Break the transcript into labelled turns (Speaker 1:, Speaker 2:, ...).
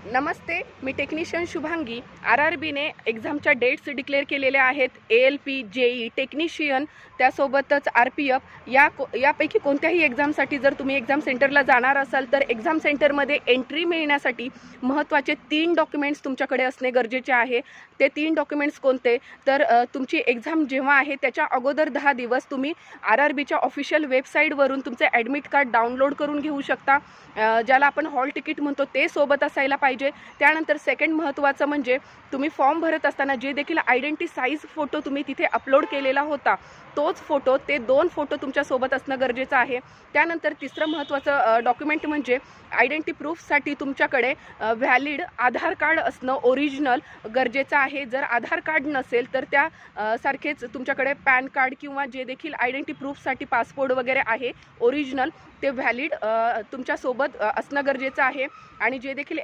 Speaker 1: नमस्ते, मी technician Shubhangi. RRBने एक्झामच्या dates declare केलेल्या आहेत. ALP, JEE, technician, त्यासोबतच RPF यापैकी कोणत्याही एक्झामसाठी जर तुम्ही एक्झाम सेंटरला जाणार असाल तर एक्झाम सेंटरमध्ये एंट्री मिळण्यासाठी महत्त्वाचे 3 डॉक्युमेंट्स तुमच्याकडे असणे गरजेचे आहे. ते 3 डॉक्युमेंट्स कोणते तर तुमची एक्झाम जेव्हा आहे त्याच्या अगोदर 10 दिवस तुम्ही RRBच्या ऑफिशियल वेबसाईटवरून तुमचे ॲडमिट कार्ड डाउनलोड करून घेऊ शकता. ज्याला आपण हॉल तिकीट म्हणतो ते सोबत असायला पाहिजे. त्यानंतर सेकंड महत्त्वाचं म्हणजे तुम्ही फॉर्म भरत असताना जे देखील आयडेंटिटी साईज फोटो तुम्ही तिथे अपलोड केलेला होता तोच फोटो, ते 2 फोटो तुमच्यासोबत असणं गरजेचं आहे. त्यानंतर तिसरं महत्त्वाचं डॉक्युमेंट म्हणजे आयडेंटिटी प्रूफसाठी तुमच्याकडे व्हॅलिड आधार कार्ड असणं ओरिजिनल गरजेचं आहे. जर आधार कार्ड नसेल तर त्या सारखेच तुमच्याकडे पॅन कार्ड किंवा जे देखील आयडेंटिटी प्रूफसाठी पासपोर्ट वगैरे आहे ओरिजिनल ते व्हॅलिड तुमच्यासोबत असणं गरजेचं आहे. आणि जे देखील